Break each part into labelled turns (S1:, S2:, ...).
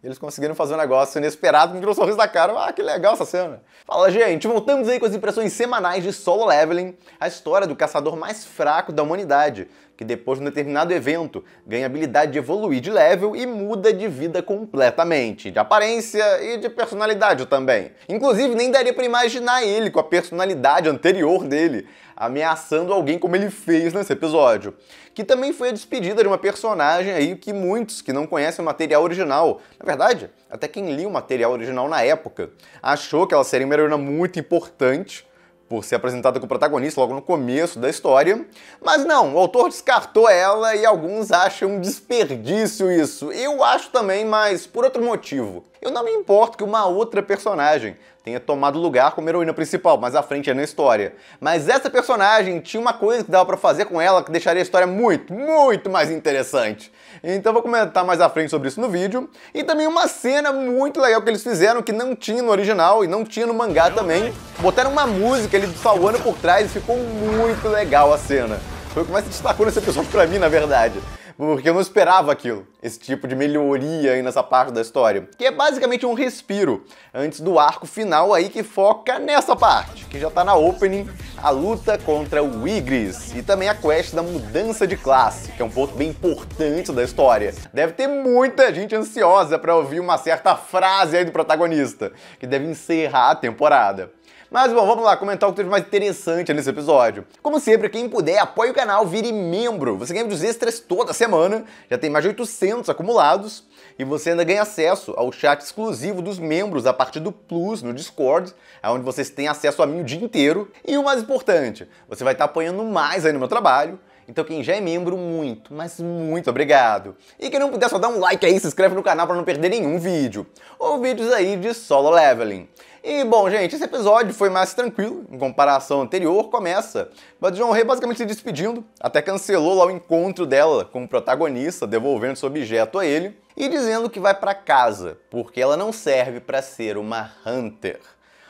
S1: Eles conseguiram fazer um negócio inesperado, me tirou um sorriso da cara. Ah, que legal essa cena. Fala, gente, voltamos aí com as impressões semanais de Solo Leveling, a história do caçador mais fraco da humanidade, que depois de um determinado evento ganha a habilidade de evoluir de level e muda de vida completamente, de aparência e de personalidade também. Inclusive, nem daria pra imaginar ele com a personalidade anterior dele, ameaçando alguém como ele fez nesse episódio. Que também foi a despedida de uma personagem aí que muitos que não conhecem o material original, na verdade, até quem lia o material original na época, achou que ela seria uma heroína muito importante, por ser apresentada como protagonista logo no começo da história, mas não, o autor descartou ela e alguns acham um desperdício isso. Eu acho também, mas por outro motivo. Eu não me importo que uma outra personagem tenha tomado lugar como heroína principal, mais à frente na história. Mas essa personagem tinha uma coisa que dava pra fazer com ela que deixaria a história muito, muito mais interessante. Então eu vou comentar mais à frente sobre isso no vídeo. E também uma cena muito legal que eles fizeram, que não tinha no original e não tinha no mangá também. Botaram uma música ali do Sawano por trás e ficou muito legal a cena. Foi o que mais se destacou nesse episódio pra mim, na verdade. Porque eu não esperava aquilo, esse tipo de melhoria aí nessa parte da história. Que é basicamente um respiro antes do arco final aí que foca nessa parte, que já tá na opening, a luta contra o Igris. E também a quest da mudança de classe, que é um ponto bem importante da história. Deve ter muita gente ansiosa pra ouvir uma certa frase aí do protagonista, que deve encerrar a temporada. Mas, bom, vamos lá comentar o que teve mais interessante nesse episódio. Como sempre, quem puder, apoie o canal, vire membro. Você ganha vídeos extras toda semana, já tem mais de 800 acumulados, e você ainda ganha acesso ao chat exclusivo dos membros a partir do Plus no Discord, onde vocês têm acesso a mim o dia inteiro. E o mais importante, você vai estar apoiando mais aí no meu trabalho. Então quem já é membro, muito, mas muito obrigado. E quem não puder, só dá um like aí, se inscreve no canal para não perder nenhum vídeo. Ou vídeos aí de Solo Leveling. E, bom, gente, esse episódio foi mais tranquilo, em comparação ao anterior. Começa o John Rei basicamente se despedindo, até cancelou lá o encontro dela com o protagonista, devolvendo seu objeto a ele, e dizendo que vai pra casa, porque ela não serve pra ser uma Hunter.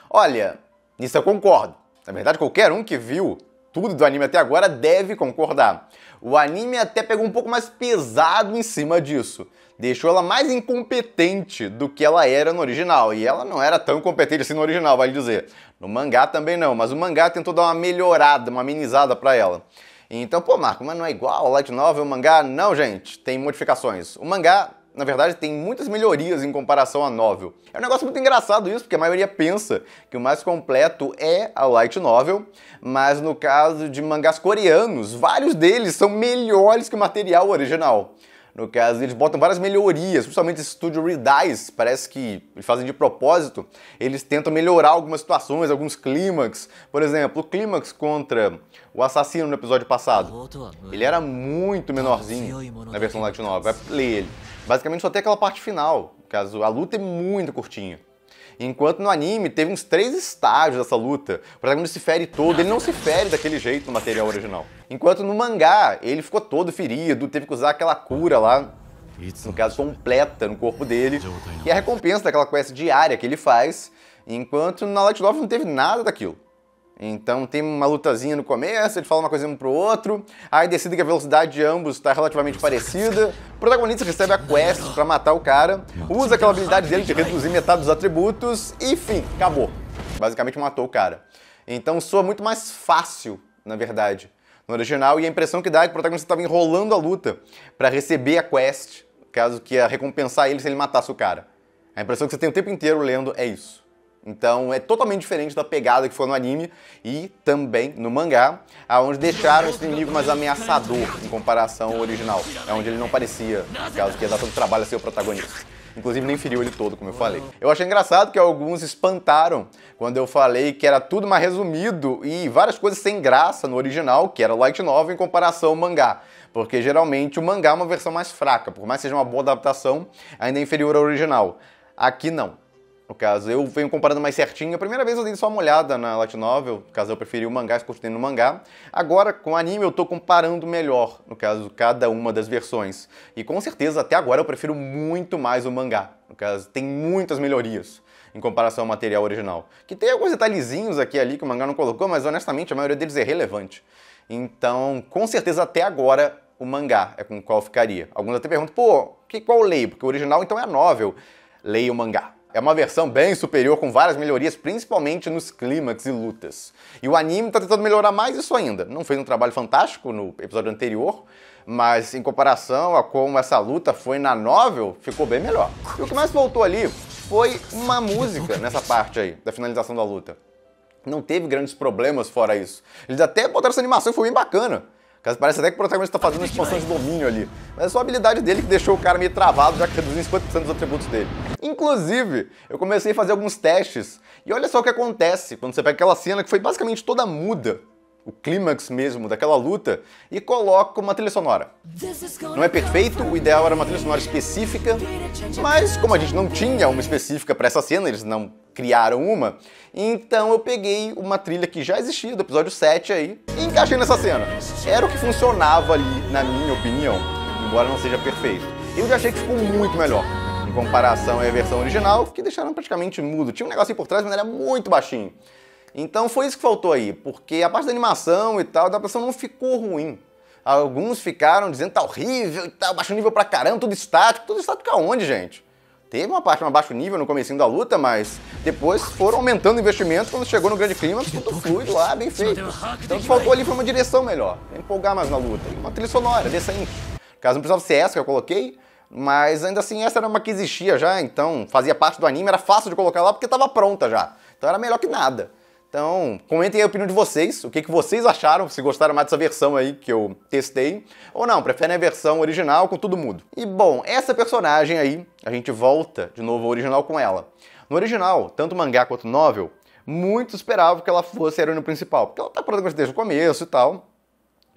S1: Olha, nisso eu concordo. Na verdade, qualquer um que viu tudo do anime até agora deve concordar. O anime até pegou um pouco mais pesado em cima disso. Deixou ela mais incompetente do que ela era no original. E ela não era tão competente assim no original, vale dizer. No mangá também não, mas o mangá tentou dar uma melhorada, uma amenizada pra ela. Então, pô, Marco, mas não é igual ao Light Novel, o mangá? Não, gente, tem modificações. O mangá, na verdade, tem muitas melhorias em comparação à novel. É um negócio muito engraçado isso, porque a maioria pensa que o mais completo é a Light Novel, mas no caso de mangás coreanos, vários deles são melhores que o material original. No caso, eles botam várias melhorias, principalmente esse estúdio Redice, parece que eles fazem de propósito, eles tentam melhorar algumas situações, alguns clímax. Por exemplo, o clímax contra o assassino no episódio passado, ele era muito menorzinho na versão Light Novel, vai ler ele. Basicamente só tem aquela parte final, no caso, a luta é muito curtinha. Enquanto no anime teve uns 3 estágios dessa luta. O protagonista se fere todo, ele não se fere daquele jeito no material original. Enquanto no mangá, ele ficou todo ferido, teve que usar aquela cura lá, no caso completa no corpo dele, que é a recompensa daquela quest diária que ele faz, enquanto na Light Novel não teve nada daquilo. Então tem uma lutazinha no começo, eles falam uma coisinha um pro outro, aí decidem que a velocidade de ambos está relativamente parecida, o protagonista recebe a quest pra matar o cara, usa aquela habilidade dele de reduzir metade dos atributos, e enfim, acabou. Basicamente matou o cara. Então soa muito mais fácil, na verdade, no original, e a impressão que dá é que o protagonista estava enrolando a luta pra receber a quest, caso que ia recompensar ele se ele matasse o cara. A impressão que você tem o tempo inteiro lendo é isso. Então é totalmente diferente da pegada que foi no anime e também no mangá, onde deixaram esse inimigo mais ameaçador em comparação ao original, onde ele não parecia, no caso que ia dar todo o trabalho a ser o protagonista. Inclusive nem feriu ele todo, como eu falei. Eu achei engraçado que alguns espantaram quando eu falei que era tudo mais resumido e várias coisas sem graça no original, que era Light Novel, em comparação ao mangá. Porque geralmente o mangá é uma versão mais fraca, por mais que seja uma boa adaptação, ainda é inferior ao original. Aqui não. No caso, eu venho comparando mais certinho. A primeira vez eu dei só uma olhada na Light Novel, no caso eu preferi o mangá, continuei no mangá. Agora, com o anime, eu tô comparando melhor, no caso, cada uma das versões. E com certeza, até agora, eu prefiro muito mais o mangá. No caso, tem muitas melhorias em comparação ao material original. Que tem alguns detalhezinhos aqui e ali que o mangá não colocou, mas honestamente, a maioria deles é relevante. Então, com certeza, até agora, o mangá, é com o qual ficaria. Alguns até perguntam, pô, qual leio? Porque o original então é a novel. Leia o mangá. É uma versão bem superior, com várias melhorias, principalmente nos clímax e lutas. E o anime tá tentando melhorar mais isso ainda. Não fez um trabalho fantástico no episódio anterior, mas em comparação a como essa luta foi na novel, ficou bem melhor. E o que mais faltou ali foi uma música nessa parte aí, da finalização da luta. Não teve grandes problemas fora isso. Eles até botaram essa animação e foi bem bacana. Parece até que o protagonista tá fazendo uma expansão de domínio ali. Mas é só a habilidade dele que deixou o cara meio travado, já que reduziu 50% dos atributos dele. Inclusive, eu comecei a fazer alguns testes. E olha só o que acontece quando você pega aquela cena que foi basicamente toda muda, o clímax mesmo daquela luta, e coloca uma trilha sonora. Não é perfeito, o ideal era uma trilha sonora específica, mas como a gente não tinha uma específica para essa cena, eles não criaram uma, então eu peguei uma trilha que já existia do episódio 7 aí e encaixei nessa cena. Era o que funcionava ali, na minha opinião, embora não seja perfeito. Eu já achei que ficou muito melhor em comparação à versão original, que deixaram praticamente mudo. Tinha um negocinho por trás, mas era muito baixinho. Então foi isso que faltou aí, porque a parte da animação e tal, a adaptação não ficou ruim. Alguns ficaram dizendo que tá horrível e tal, baixo nível pra caramba, tudo estático aonde, gente? Teve uma parte mais baixo nível no comecinho da luta, mas depois foram aumentando o investimento quando chegou no grande clima, tudo fluido lá, bem feito. Então o que faltou ali foi uma direção melhor, empolgar mais na luta, uma trilha sonora, decente. Caso não precisava ser essa que eu coloquei, mas ainda assim essa era uma que existia já, então fazia parte do anime, era fácil de colocar lá porque estava pronta já. Então era melhor que nada. Então, comentem aí a opinião de vocês, o que vocês acharam, se gostaram mais dessa versão aí que eu testei, ou não, preferem a versão original com tudo mudo. E bom, essa personagem aí, a gente volta de novo ao original com ela. No original, tanto mangá quanto novel, muitos esperavam que ela fosse a heroína principal, porque ela tá protagonista desde o começo e tal.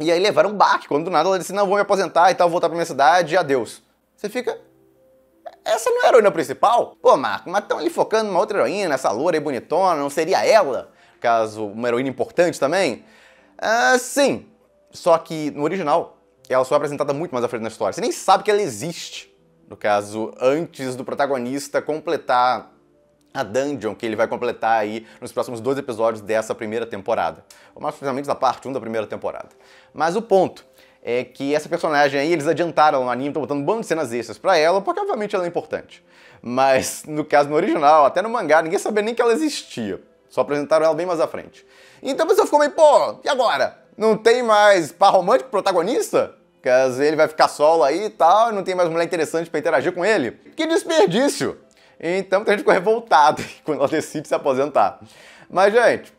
S1: E aí levaram um baque, quando do nada ela disse, não, vou me aposentar e tal, voltar pra minha cidade e adeus. Você fica... Essa não é a heroína principal? Pô, Marco, mas estão ali focando numa outra heroína, essa loura aí bonitona, não seria ela? Caso uma heroína importante também? Sim. Só que no original, ela só é apresentada muito mais à frente na história. Você nem sabe que ela existe. No caso, antes do protagonista completar a dungeon que ele vai completar aí nos próximos 2 episódios dessa primeira temporada. Ou mais precisamente na parte 1 da primeira temporada. Mas o ponto é que essa personagem aí, eles adiantaram no anime, estão botando um bando de cenas extras pra ela, porque obviamente ela é importante. Mas no caso, no original, até no mangá, ninguém sabia nem que ela existia. Só apresentaram ela bem mais à frente. Então a pessoa ficou meio, pô, e agora? Não tem mais par romântico pro protagonista? Caso ele vai ficar solo aí e tal, e não tem mais mulher interessante pra interagir com ele? Que desperdício! Então muita gente ficou revoltada quando ela decide se aposentar. Mas, gente,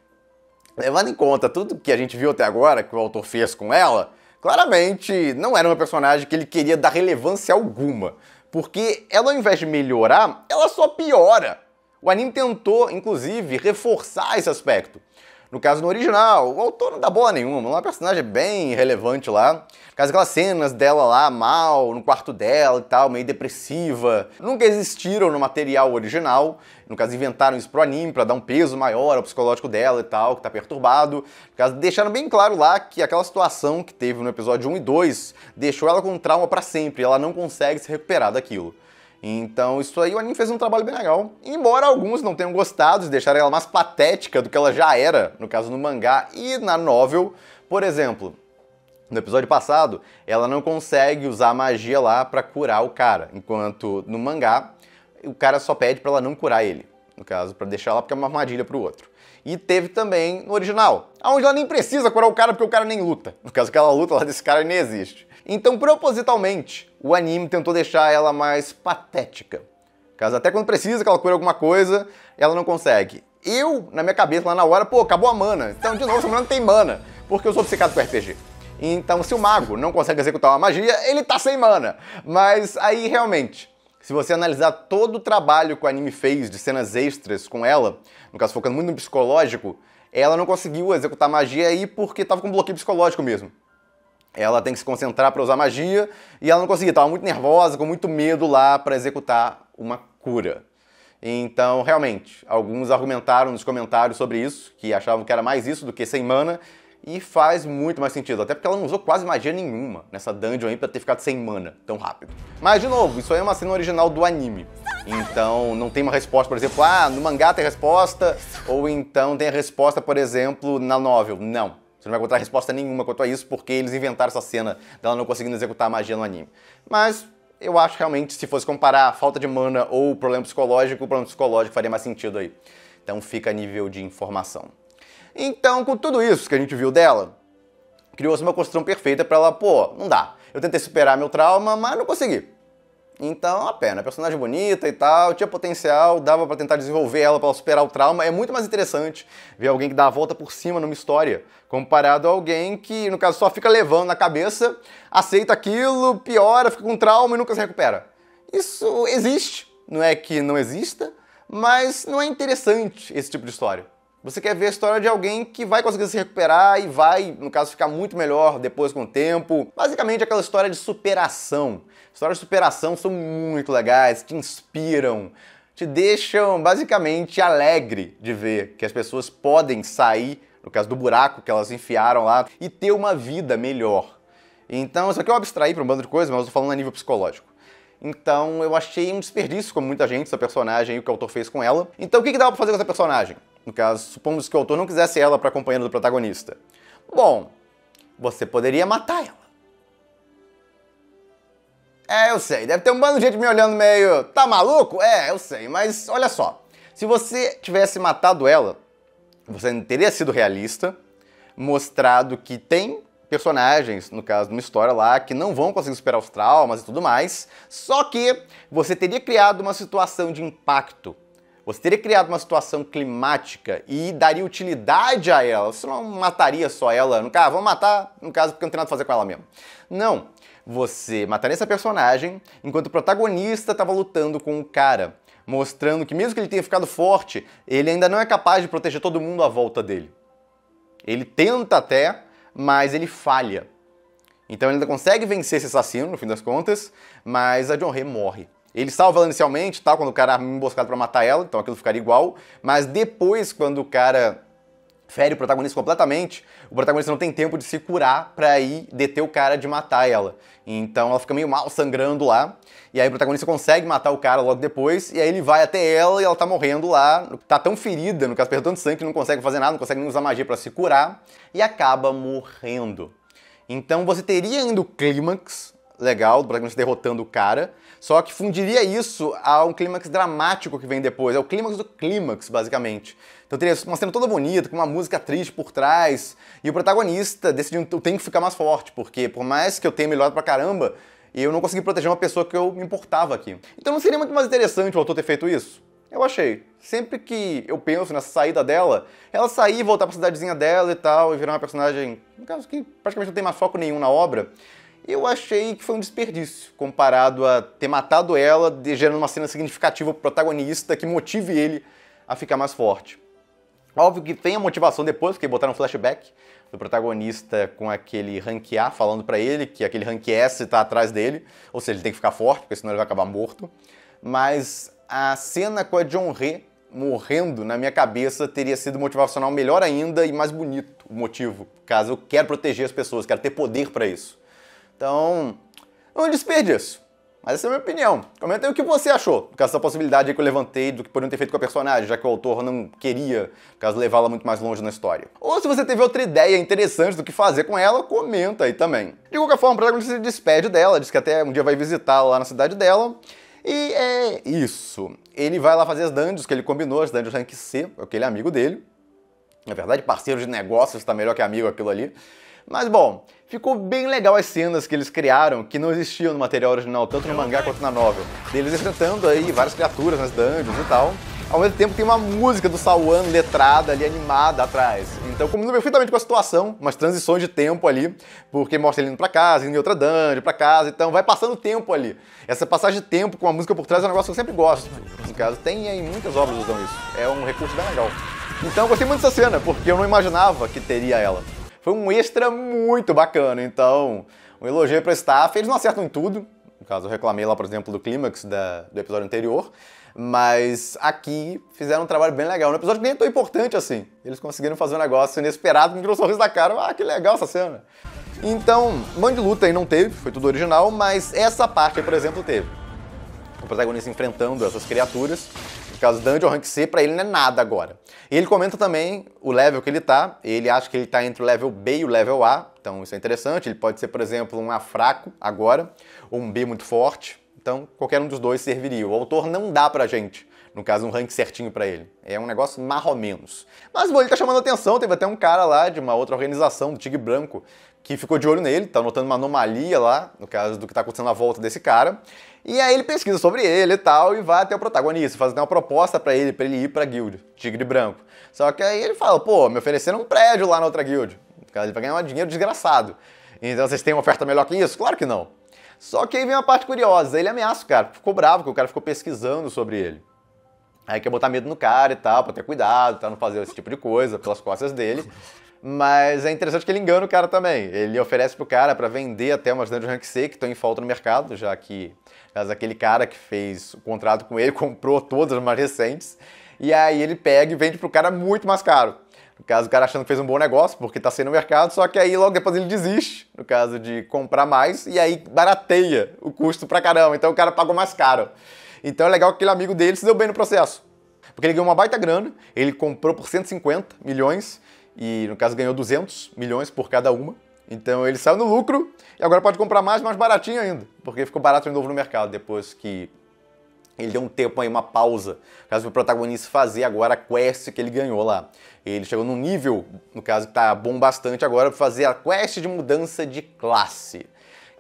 S1: levando em conta tudo que a gente viu até agora, que o autor fez com ela, claramente não era uma personagem que ele queria dar relevância alguma. Porque ela, ao invés de melhorar, ela só piora. O anime tentou, inclusive, reforçar esse aspecto. No caso, no original, o autor não dá bola nenhuma, uma personagem bem relevante lá. No caso, aquelas cenas dela lá, mal, no quarto dela e tal, meio depressiva, nunca existiram no material original. No caso, inventaram isso pro anime pra dar um peso maior ao psicológico dela e tal, que tá perturbado. No caso, deixaram bem claro lá que aquela situação que teve no episódio 1 e 2 deixou ela com trauma pra sempre, ela não consegue se recuperar daquilo. Então isso aí o anime fez um trabalho bem legal. Embora alguns não tenham gostado de deixar ela mais patética do que ela já era, no caso no mangá e na novel. Por exemplo, no episódio passado, ela não consegue usar a magia lá pra curar o cara, enquanto no mangá o cara só pede pra ela não curar ele. No caso, pra deixar ela porque é uma armadilha pro outro. E teve também no original, onde ela nem precisa curar o cara porque o cara nem luta. No caso, aquela luta lá desse cara nem existe. Então, propositalmente, o anime tentou deixar ela mais patética. Caso até quando precisa que ela cure alguma coisa, ela não consegue. Eu, na minha cabeça, lá na hora, pô, acabou a mana. Então, de novo, essa mulher não tem mana, porque eu sou obcecado com RPG. Então, se o mago não consegue executar uma magia, ele tá sem mana. Mas aí, realmente, se você analisar todo o trabalho que o anime fez de cenas extras com ela, no caso, focando muito no psicológico, ela não conseguiu executar magia aí porque tava com bloqueio psicológico mesmo. Ela tem que se concentrar para usar magia e ela não conseguia, estava muito nervosa, com muito medo lá para executar uma cura. Então, realmente, alguns argumentaram nos comentários sobre isso, que achavam que era mais isso do que sem mana, e faz muito mais sentido, até porque ela não usou quase magia nenhuma nessa dungeon aí pra ter ficado sem mana tão rápido. Mas, de novo, isso aí é uma cena original do anime. Então, não tem uma resposta, por exemplo, no mangá tem resposta, ou então tem a resposta, por exemplo, na novel. Não. Você não vai encontrar resposta nenhuma quanto a isso, porque eles inventaram essa cena dela não conseguindo executar a magia no anime. Mas eu acho realmente, se fosse comparar a falta de mana ou o problema psicológico faria mais sentido aí. Então fica a nível de informação. Então, com tudo isso que a gente viu dela, criou-se uma construção perfeita pra ela, pô, não dá. Eu tentei superar meu trauma, mas não consegui. Então, a pena. Personagem bonita e tal, tinha potencial, dava pra tentar desenvolver ela pra ela superar o trauma. É muito mais interessante ver alguém que dá a volta por cima numa história, comparado a alguém que, no caso, só fica levando na cabeça, aceita aquilo, piora, fica com trauma e nunca se recupera. Isso existe. Não é que não exista, mas não é interessante esse tipo de história. Você quer ver a história de alguém que vai conseguir se recuperar e vai, no caso, ficar muito melhor depois com o tempo. Basicamente aquela história de superação. Histórias de superação são muito legais, te inspiram, te deixam basicamente alegre de ver que as pessoas podem sair, no caso do buraco que elas enfiaram lá, e ter uma vida melhor. Então, isso aqui eu abstraí para um bando de coisas, mas eu tô falando a nível psicológico. Então, eu achei um desperdício, como muita gente, essa personagem e o que o autor fez com ela. Então, o que dava pra fazer com essa personagem? No caso, supomos que o autor não quisesse ela pra companheira do protagonista. Bom, você poderia matar ela. Eu sei, deve ter um bando de gente me olhando meio... Tá maluco? Eu sei, mas olha só. Se você tivesse matado ela, você teria sido realista, mostrado que tem personagens, no caso de uma história lá, que não vão conseguir superar os traumas e tudo mais, só que você teria criado uma situação de impacto. Você teria criado uma situação climática e daria utilidade a ela. Você não mataria só ela, no caso, vamos matar, no caso, porque não tem nada a fazer com ela mesmo. Não. Você mataria essa personagem enquanto o protagonista estava lutando com o cara, mostrando que mesmo que ele tenha ficado forte, ele ainda não é capaz de proteger todo mundo à volta dele. Ele tenta até, mas ele falha. Então ele ainda consegue vencer esse assassino, no fim das contas, mas a Jeonhye morre. Ele salva ela inicialmente, tá, quando o cara é emboscado pra matar ela, então aquilo ficaria igual, mas depois, quando o cara fere o protagonista completamente, o protagonista não tem tempo de se curar pra ir deter o cara de matar ela. Então ela fica meio mal sangrando lá, e aí o protagonista consegue matar o cara logo depois, e aí ele vai até ela e ela tá morrendo lá, tá tão ferida, no caso perdeu tanto sangue que não consegue fazer nada, não consegue nem usar magia pra se curar, e acaba morrendo. Então você teria ainda o clímax legal do protagonista derrotando o cara, só que fundiria isso a um clímax dramático que vem depois. É o clímax do clímax, basicamente. Então teria uma cena toda bonita, com uma música triste por trás, e o protagonista decidindo, eu tenho que ficar mais forte, porque por mais que eu tenha melhorado pra caramba, eu não consegui proteger uma pessoa que eu me importava aqui. Então não seria muito mais interessante o autor ter feito isso? Eu achei. Sempre que eu penso nessa saída dela, ela sair e voltar pra cidadezinha dela e tal, e virar uma personagem, no caso que praticamente não tem mais foco nenhum na obra, eu achei que foi um desperdício, comparado a ter matado ela, gerando uma cena significativa pro protagonista que motive ele a ficar mais forte. Óbvio que tem a motivação depois, porque botaram um flashback do protagonista com aquele rank A falando pra ele que aquele rank S tá atrás dele, ou seja, ele tem que ficar forte, porque senão ele vai acabar morto. Mas a cena com a Jeonhye morrendo, na minha cabeça, teria sido motivacional melhor ainda e mais bonito o motivo, caso eu quero proteger as pessoas, quero ter poder pra isso. Então, é um desperdício. Mas essa é a minha opinião. Comenta aí o que você achou, por causa dessa possibilidade aí que eu levantei do que poderiam ter feito com a personagem, já que o autor não queria, por causa levá-la muito mais longe na história. Ou se você teve outra ideia interessante do que fazer com ela, comenta aí também. De qualquer forma, o protagonista se despede dela, diz que até um dia vai visitá-la lá na cidade dela. E é isso. Ele vai lá fazer as dungeons que ele combinou, as dungeons rank C, aquele amigo dele. Na verdade, parceiro de negócios, tá melhor que amigo aquilo ali. Mas, bom, ficou bem legal as cenas que eles criaram, que não existiam no material original, tanto no mangá quanto na novel. Deles enfrentando aí várias criaturas nas dungeons e tal. Ao mesmo tempo tem uma música do Sawan letrada ali, animada atrás. Então combina perfeitamente com a situação, umas transições de tempo ali, porque mostra ele indo pra casa, indo em outra dungeon, pra casa, então vai passando o tempo ali. Essa passagem de tempo com a música por trás é um negócio que eu sempre gosto. No caso, tem aí muitas obras usam isso. É um recurso bem legal. Então eu gostei muito dessa cena, porque eu não imaginava que teria ela. Foi um extra muito bacana, então um elogio pra staff. Eles não acertam em tudo, no caso eu reclamei lá, por exemplo, do clímax do episódio anterior, mas aqui fizeram um trabalho bem legal, um episódio que nem é tão importante assim. Eles conseguiram fazer um negócio inesperado, me tirou um sorriso da cara, que legal essa cena. Então, bando de luta aí não teve, foi tudo original, mas essa parte aí, por exemplo, teve. O protagonista enfrentando essas criaturas. caso Dungeon Rank C pra ele não é nada agora. E ele comenta também o level que ele tá, ele acha que ele tá entre o level B e o level A, então isso é interessante, ele pode ser, por exemplo, um A fraco agora, ou um B muito forte, então qualquer um dos dois serviria. O autor não dá pra gente, no caso, um rank certinho pra ele. É um negócio mais ou menos. Mas, bom, ele tá chamando atenção, teve até um cara lá de uma outra organização, do Tigre Branco, que ficou de olho nele, tá notando uma anomalia lá, no caso do que tá acontecendo à volta desse cara. E aí ele pesquisa sobre ele e tal, e vai até o protagonista, faz até uma proposta pra ele ir pra guild, Tigre Branco. Só que aí ele fala, pô, me ofereceram um prédio lá na outra guild. No caso, ele vai ganhar um dinheiro desgraçado. Então vocês têm uma oferta melhor que isso? Claro que não. Só que aí vem uma parte curiosa, ele ameaça o cara, ficou bravo, porque o cara ficou pesquisando sobre ele. Aí quer botar medo no cara e tal, pra ter cuidado, tá, não fazer esse tipo de coisa pelas costas dele. Mas é interessante que ele engana o cara também. Ele oferece pro cara pra vender até umas Dungeon Rank C que estão em falta no mercado, já que aquele cara que fez o contrato com ele comprou todas as mais recentes. E aí ele pega e vende pro cara muito mais caro. No caso, o cara achando que fez um bom negócio, porque tá sendo no mercado, só que aí logo depois ele desiste, no caso de comprar mais, e aí barateia o custo pra caramba. Então o cara pagou mais caro. Então é legal que aquele amigo dele se deu bem no processo. Porque ele ganhou uma baita grana, ele comprou por 150 milhões, e no caso ganhou 200 milhões por cada uma. Então ele saiu no lucro e agora pode comprar mais baratinho ainda, porque ficou barato de novo no mercado, depois que ele deu um tempo aí, uma pausa, no caso do protagonista fazer agora a quest que ele ganhou lá. Ele chegou num nível, no caso que tá bom bastante agora, para fazer a quest de mudança de classe,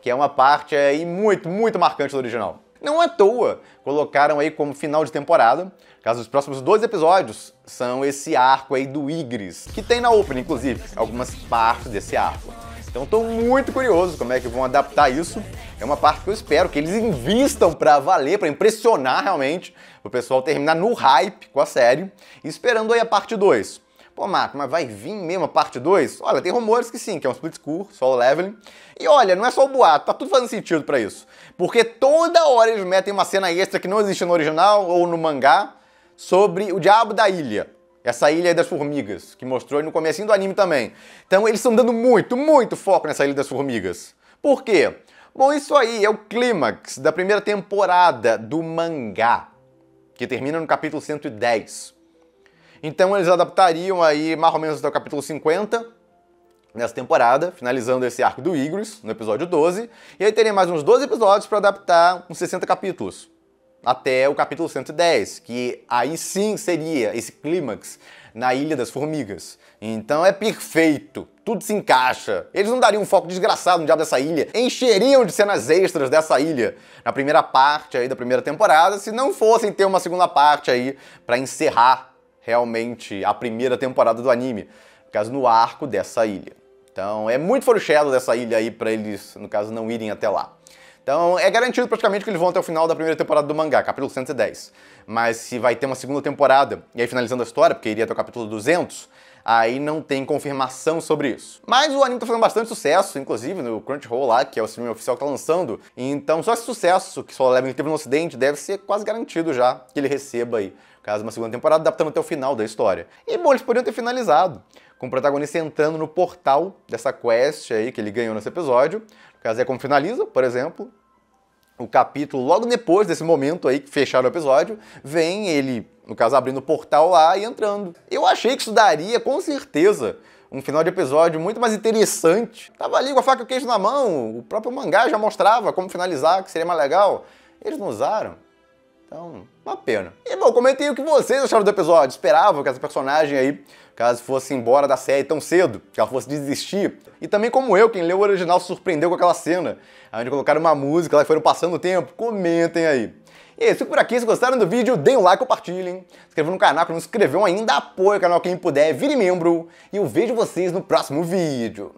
S1: que é uma parte aí muito marcante do original. Não à toa, colocaram aí como final de temporada, caso os próximos 2 episódios são esse arco aí do Igris, que tem na Open, inclusive, algumas partes desse arco. Então estou muito curioso como é que vão adaptar isso. É uma parte que eu espero que eles invistam pra valer, pra impressionar realmente, o pessoal terminar no hype com a série, e esperando aí a parte 2. Pô, Marco, mas vai vir mesmo a parte 2? Olha, tem rumores que sim, que é um split score, solo leveling. E olha, não é só o boato, tá tudo fazendo sentido pra isso. Porque toda hora eles metem uma cena extra que não existe no original ou no mangá sobre o Diabo da Ilha. Essa Ilha aí das Formigas, que mostrou aí no comecinho do anime também. Então eles estão dando muito foco nessa Ilha das Formigas. Por quê? Bom, isso aí é o clímax da primeira temporada do mangá, que termina no capítulo 110. Então eles adaptariam aí mais ou menos até o capítulo 50 nessa temporada, finalizando esse arco do Igris no episódio 12, e aí teria mais uns 12 episódios para adaptar uns 60 capítulos, até o capítulo 110, que aí sim seria esse clímax na Ilha das Formigas. Então é perfeito, tudo se encaixa. Eles não dariam um foco desgraçado no diabo dessa ilha, encheriam de cenas extras dessa ilha na primeira parte aí da primeira temporada, se não fossem ter uma segunda parte aí para encerrar realmente a primeira temporada do anime, no caso no arco dessa ilha. Então é muito foreshadow dessa ilha aí pra eles, no caso, não irem até lá. Então é garantido praticamente que eles vão até o final da primeira temporada do mangá, capítulo 110. Mas se vai ter uma segunda temporada, e aí finalizando a história, porque iria até o capítulo 200, aí não tem confirmação sobre isso. Mas o anime tá fazendo bastante sucesso, inclusive no Crunchyroll lá, que é o streaming oficial que tá lançando. Então só esse sucesso que Solo Leveling teve no ocidente deve ser quase garantido já que ele receba aí, caso uma segunda temporada, adaptando até o final da história. E bom, eles poderiam ter finalizado com o protagonista entrando no portal dessa quest aí que ele ganhou nesse episódio. No caso é como finaliza, por exemplo, o capítulo logo depois desse momento aí que fecharam o episódio, vem ele, no caso, abrindo o portal lá e entrando. Eu achei que isso daria, com certeza, um final de episódio muito mais interessante. Tava ali com a faca e o queijo na mão, o próprio mangá já mostrava como finalizar, que seria mais legal. Eles não usaram. Então, uma pena. E bom, comentem o que vocês acharam do episódio. Esperavam que essa personagem aí, caso fosse embora da série tão cedo, que ela fosse desistir. E também como eu, quem leu o original se surpreendeu com aquela cena, onde colocaram uma música lá e foram passando o tempo. Comentem aí. E fico por aqui, se gostaram do vídeo, deem um like, compartilhem. Se inscrevam no canal, que não se inscreveu ainda, apoie o canal quem puder, vire membro. E eu vejo vocês no próximo vídeo.